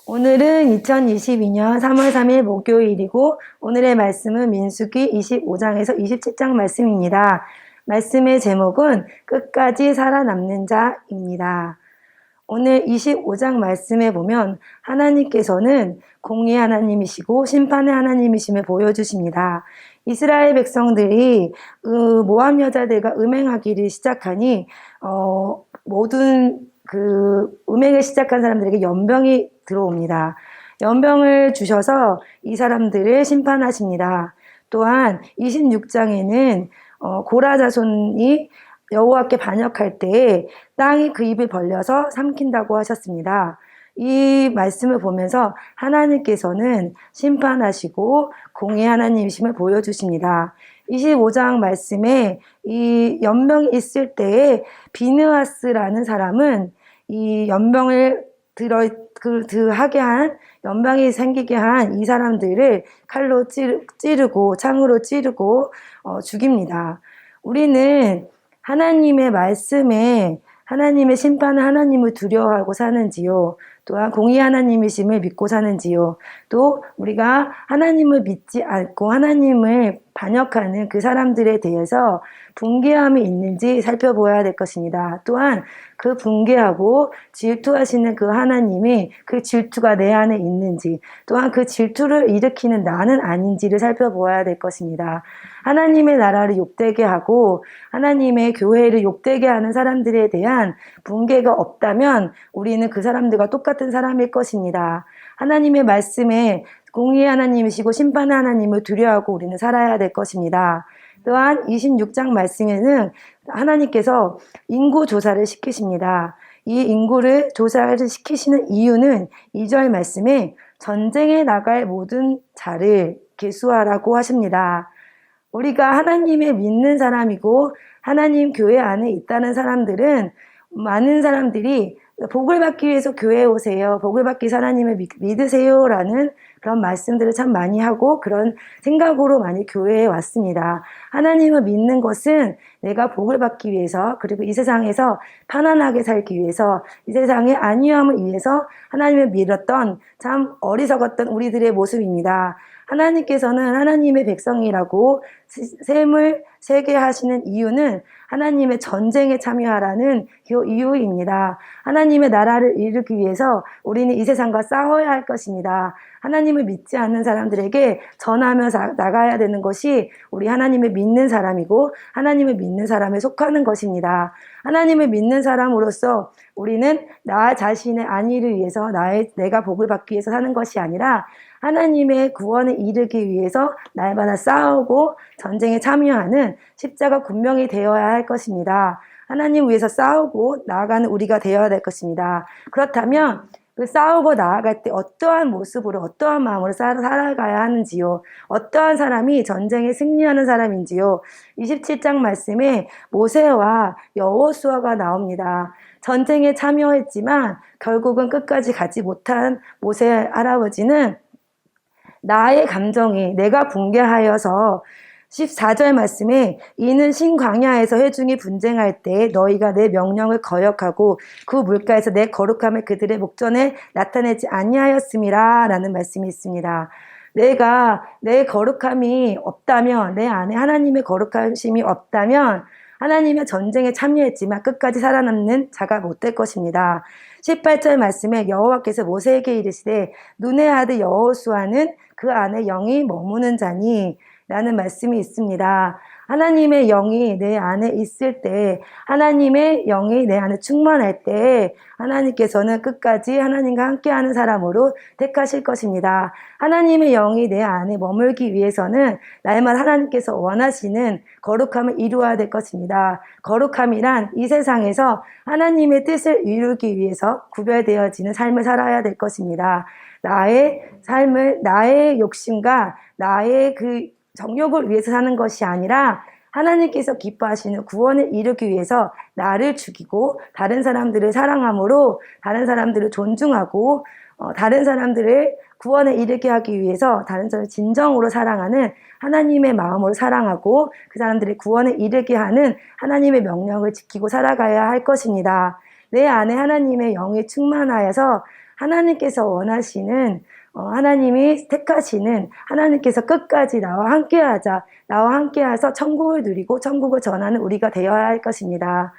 오늘은 2022년 3월 3일 목요일이고 오늘의 말씀은 민수기 25장에서 27장 말씀입니다. 말씀의 제목은 끝까지 살아남는 자입니다. 오늘 25장 말씀에 보면 하나님께서는 공의 하나님이시고 심판의 하나님이심을 보여주십니다. 이스라엘 백성들이 모압 여자들과 음행하기를 시작하니 모든 음행을 시작한 사람들에게 연병이 들어옵니다. 연병을 주셔서 이 사람들을 심판하십니다. 또한 26장에는 고라 자손이 여호와께 반역할 때에 땅이 그 입을 벌려서 삼킨다고 하셨습니다. 이 말씀을 보면서 하나님께서는 심판하시고 공의 하나님이심을 보여주십니다. 25장 말씀에 이 연병이 있을 때에 비느하스라는 사람은 이 연병을 연병이 생기게 한 이 사람들을 칼로 찌르고 창으로 찌르고 죽입니다. 우리는 하나님의 말씀에 하나님의 심판을 하나님을 두려워하고 사는지요? 또한 공의 하나님이심을 믿고 사는지요? 또 우리가 하나님을 믿지 않고 하나님을 반역하는 그 사람들에 대해서 분개함이 있는지 살펴보아야 될 것입니다. 또한 그 분개하고 질투하시는 그 하나님이 그 질투가 내 안에 있는지, 또한 그 질투를 일으키는 나는 아닌지를 살펴보아야 될 것입니다. 하나님의 나라를 욕되게 하고 하나님의 교회를 욕되게 하는 사람들에 대한 분개가 없다면 우리는 그 사람들과 똑같은 사람일 것입니다. 하나님의 말씀에 공의의 하나님이시고 심판의 하나님을 두려워하고 우리는 살아야 될 것입니다. 또한 26장 말씀에는 하나님께서 인구 조사를 시키십니다. 이 인구를 조사를 시키시는 이유는 2절 말씀에 전쟁에 나갈 모든 자를 계수하라고 하십니다. 우리가 하나님을 믿는 사람이고 하나님 교회 안에 있다는 사람들은 많은 사람들이 복을 받기 위해서 교회에 오세요. 복을 받기 위해서 하나님을 믿으세요라는 그런 말씀들을 참 많이 하고 그런 생각으로 많이 교회에 왔습니다. 하나님을 믿는 것은 내가 복을 받기 위해서 그리고 이 세상에서 편안하게 살기 위해서 이 세상의 안위함을 위해서 하나님을 믿었던 참 어리석었던 우리들의 모습입니다. 하나님께서는 하나님의 백성이라고 셈을 세게 하시는 이유는 하나님의 전쟁에 참여하라는 그 이유입니다. 하나님의 나라를 이루기 위해서 우리는 이 세상과 싸워야 할 것입니다. 하나님을 믿지 않는 사람들에게 전하면서 나가야 되는 것이 우리 하나님을 믿는 사람이고 하나님을 믿는 사람에 속하는 것입니다. 하나님을 믿는 사람으로서 우리는 나 자신의 안위를 위해서 내가 복을 받기 위해서 사는 것이 아니라 하나님의 구원을 이루기 위해서 날마다 싸우고 전쟁에 참여하는 십자가 군명이 되어야 할 것입니다. 하나님 위해서 싸우고 나아가는 우리가 되어야 될 것입니다. 그렇다면 그 싸우고 나아갈 때 어떠한 모습으로 어떠한 마음으로 살아가야 하는지요. 어떠한 사람이 전쟁에 승리하는 사람인지요. 27장 말씀에 모세와 여호수아가 나옵니다. 전쟁에 참여했지만 결국은 끝까지 가지 못한 모세 할아버지는 나의 감정이 내가 붕괴하여서 14절 말씀에 이는 신광야에서 회중이 분쟁할 때 너희가 내 명령을 거역하고 그 물가에서 내 거룩함을 그들의 목전에 나타내지 아니하였음이라 라는 말씀이 있습니다. 내가 내 거룩함이 없다면 내 안에 하나님의 거룩하심이 없다면 하나님의 전쟁에 참여했지만 끝까지 살아남는 자가 못 될 것입니다. 18절 말씀에 여호와께서 모세에게 이르시되 눈의 아들 여호수아는 그 안에 영이 머무는 자니 라는 말씀이 있습니다. 하나님의 영이 내 안에 있을 때, 하나님의 영이 내 안에 충만할 때 하나님께서는 끝까지 하나님과 함께하는 사람으로 택하실 것입니다. 하나님의 영이 내 안에 머물기 위해서는 날마다 하나님께서 원하시는 거룩함을 이루어야 될 것입니다. 거룩함이란 이 세상에서 하나님의 뜻을 이루기 위해서 구별되어지는 삶을 살아야 될 것입니다. 나의 삶을, 나의 욕심과 나의 그 정욕을 위해서 사는 것이 아니라 하나님께서 기뻐하시는 구원을 이루기 위해서 나를 죽이고 다른 사람들을 사랑함으로 다른 사람들을 존중하고 다른 사람들을 구원에 이르게 하기 위해서 다른 사람을 진정으로 사랑하는 하나님의 마음으로 사랑하고 그 사람들의 구원에 이르게 하는 하나님의 명령을 지키고 살아가야 할 것입니다. 내 안에 하나님의 영이 충만하여서 하나님께서 원하시는 하나님이 택하시는 하나님께서 끝까지 나와 함께하자, 나와 함께해서 천국을 누리고 천국을 전하는 우리가 되어야 할 것입니다.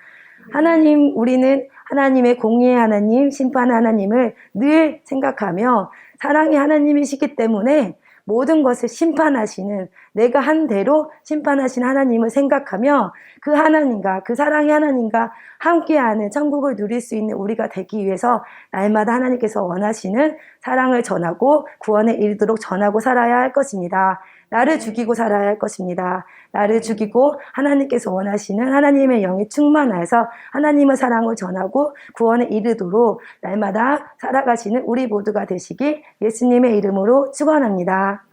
하나님, 우리는 하나님의 공의의 하나님, 심판의 하나님을 늘 생각하며 사랑의 하나님이시기 때문에 모든 것을 심판하시는, 내가 한 대로 심판하신 하나님을 생각하며 그 하나님과, 그 사랑의 하나님과 함께하는 천국을 누릴 수 있는 우리가 되기 위해서 날마다 하나님께서 원하시는 사랑을 전하고 구원에 이르도록 전하고 살아야 할 것입니다. 나를 죽이고 살아야 할 것입니다. 나를 죽이고 하나님께서 원하시는 하나님의 영이 충만해서 하나님의 사랑을 전하고 구원에 이르도록 날마다 살아가시는 우리 모두가 되시기 예수님의 이름으로 축원합니다.